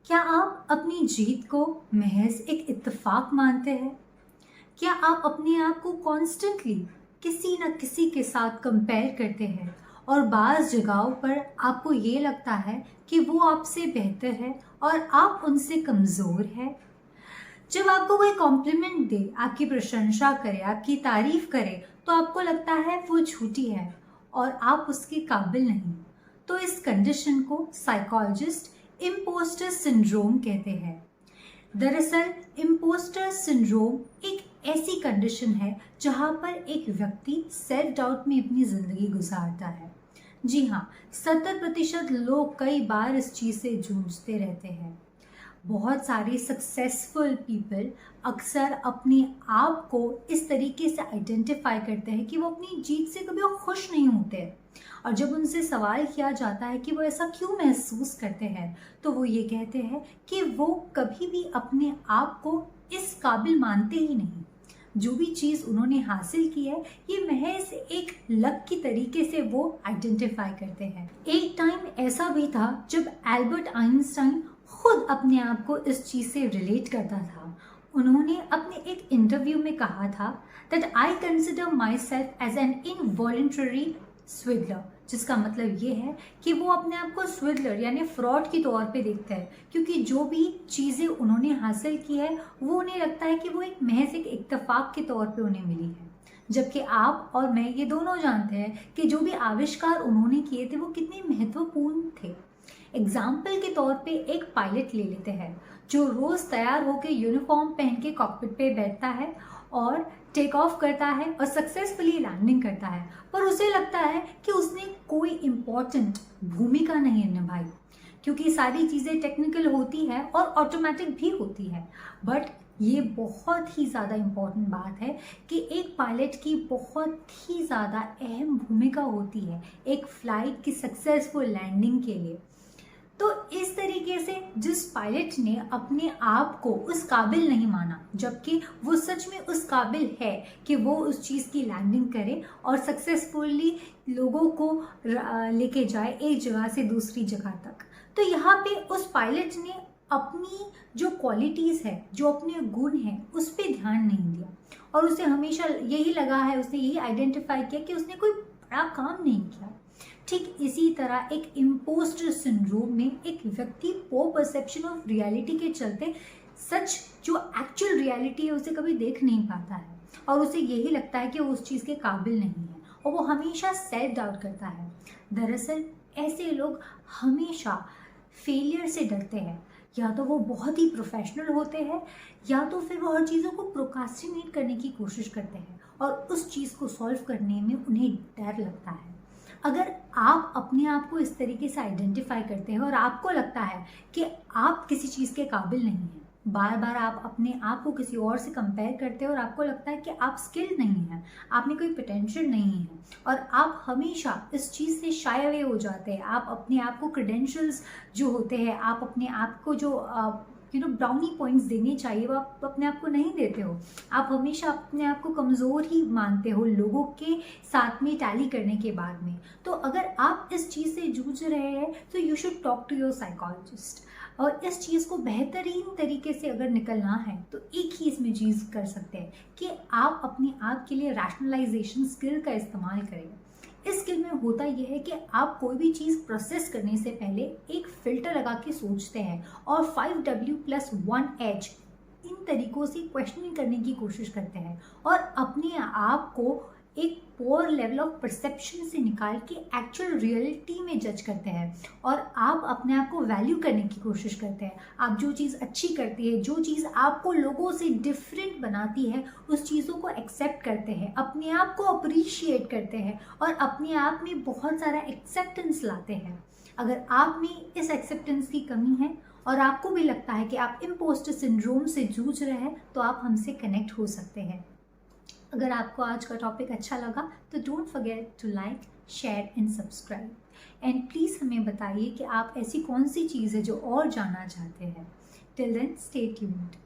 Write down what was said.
क्या आप अपनी जीत को महज एक इत्तेफाक मानते हैं? क्या आप अपने आप को कॉन्स्टेंटली किसी न किसी के साथ कंपेयर करते हैं और बाज़ जगहों पर आपको ये लगता है कि वो आपसे बेहतर है और आप उनसे कमज़ोर हैं? जब आपको कोई कॉम्प्लीमेंट दे, आपकी प्रशंसा करे, आपकी तारीफ करे, तो आपको लगता है वो झूठी है और आप उसके काबिल नहीं। तो इस कंडीशन को साइकोलॉजिस्ट इम्पोस्टर सिंड्रोम कहते हैं। दरअसल इम्पोस्टर सिंड्रोम एक ऐसी कंडीशन है जहां पर एक व्यक्ति सेल्फ डाउट में अपनी ज़िंदगी गुजारता है। जी हाँ, 70% लोग कई बार इस चीज़ से जूझते रहते हैं। बहुत सारे सक्सेसफुल पीपल अक्सर अपने आप को इस तरीके से आइडेंटिफाई करते हैं कि वो अपनी जीत से कभी वो खुश नहीं होते। और जब उनसे सवाल किया जाता है कि वो ऐसा क्यों महसूस करते हैं, तो वो ये कहते हैं कि वो कभी भी अपने आप को इस काबिल मानते ही नहीं। जो भी चीज़ उन्होंने हासिल की है, ये महज एक लक की तरीके से वो आइडेंटिफाई करते हैं। एक टाइम ऐसा भी था जब एल्बर्ट आइंस्टाइन खुद अपने आप को इस चीज़ से रिलेट करता था। उन्होंने अपने एक इंटरव्यू में कहा था that I consider myself as an involuntary swiggler, जिसका मतलब ये है कि वो अपने आप को स्विगलर यानी फ्रॉड के तौर पे देखते हैं, क्योंकि जो भी चीज़ें उन्होंने हासिल की है वो उन्हें लगता है कि वो एक महज एक इत्तेफाक के तौर पे उन्हें मिली है। जबकि आप और मैं ये दोनों जानते हैं कि जो भी आविष्कार उन्होंने किए थे वो कितने महत्वपूर्ण थे। एग्जाम्पल के तौर पे एक पायलट ले लेते हैं जो रोज़ तैयार होकर यूनिफॉर्म पहन के कॉकपिट पे बैठता है और टेक ऑफ करता है और सक्सेसफुली लैंडिंग करता है, पर उसे लगता है कि उसने कोई इम्पोर्टेंट भूमिका नहीं निभाई, क्योंकि सारी चीज़ें टेक्निकल होती है और ऑटोमेटिक भी होती है। बट ये बहुत ही ज़्यादा इम्पॉर्टेंट बात है कि एक पायलट की बहुत ही ज़्यादा अहम भूमिका होती है एक फ़्लाइट की सक्सेसफुल लैंडिंग के लिए। तो इस तरीके से जिस पायलट ने अपने आप को उस काबिल नहीं माना, जबकि वो सच में उस काबिल है कि वो उस चीज़ की लैंडिंग करे और सक्सेसफुली लोगों को लेके जाए एक जगह से दूसरी जगह तक, तो यहाँ पे उस पायलट ने अपनी जो क्वालिटीज़ है, जो अपने गुण हैं, उस पर ध्यान नहीं दिया और उसे हमेशा यही लगा है, उसने यही आइडेंटिफाई किया कि उसने कोई बड़ा काम नहीं किया। ठीक इसी तरह एक इम्पोस्टर सिंड्रोम में एक व्यक्ति पोर परसेप्शन ऑफ रियलिटी के चलते सच जो एक्चुअल रियलिटी है उसे कभी देख नहीं पाता है और उसे यही लगता है कि वो उस चीज़ के काबिल नहीं है और वो हमेशा सेल्फ डाउट करता है। दरअसल ऐसे लोग हमेशा फेलियर से डरते हैं, या तो वो बहुत ही प्रोफेशनल होते हैं या तो फिर वो हर चीज़ों को प्रोक्रास्टिनेट करने की कोशिश करते हैं और उस चीज़ को सॉल्व करने में उन्हें डर लगता है। अगर आप अपने आप को इस तरीके से आइडेंटिफाई करते हैं और आपको लगता है कि आप किसी चीज़ के काबिल नहीं हैं, बार बार आप अपने आप को किसी और से कंपेयर करते हैं और आपको लगता है कि आप स्किल्ड नहीं हैं, आप में कोई पोटेंशियल नहीं है और आप हमेशा इस चीज़ से शाय अवे हो जाते हैं, आप अपने आप को क्रेडेंशियल्स जो होते हैं, आप अपने आप को जो ब्राउनी पॉइंट्स देने चाहिए वो आप अपने आप को नहीं देते हो। आप हमेशा अपने आप को कमज़ोर ही मानते हो लोगों के साथ में टैली करने के बाद में। तो अगर आप इस चीज़ से जूझ रहे हैं तो you should talk to your psychologist. और इस चीज़ को बेहतरीन तरीके से अगर निकलना है तो एक ही इसमें चीज़ कर सकते हैं कि आप अपने आप के लिए रैशनलाइजेशन स्किल का इस्तेमाल करें। इस स्किल में होता यह है कि आप कोई भी चीज़ प्रोसेस करने से पहले एक फ़िल्टर लगा के सोचते हैं और 5W+1H इन तरीक़ों से क्वेश्चनिंग करने की कोशिश करते हैं और अपने आप को एक पोर लेवल ऑफ परसेप्शन से निकाल के एक्चुअल रियलिटी में जज करते हैं और आप अपने आप को वैल्यू करने की कोशिश करते हैं। आप जो चीज़ अच्छी करती है, जो चीज़ आपको लोगों से डिफरेंट बनाती है, उस चीज़ों को एक्सेप्ट करते हैं, अपने आप को अप्रिशिएट करते हैं और अपने आप में बहुत सारा एक्सेप्टेंस लाते हैं। अगर आप में इस एक्सेप्टेंस की कमी है और आपको भी लगता है कि आप इम्पोस्टर सिंड्रोम से जूझ रहे हैं, तो आप हमसे कनेक्ट हो सकते हैं। अगर आपको आज का टॉपिक अच्छा लगा तो don't forget to like, share and subscribe and please हमें बताइए कि आप ऐसी कौन सी चीज़ है जो और जानना चाहते हैं। Till then stay tuned.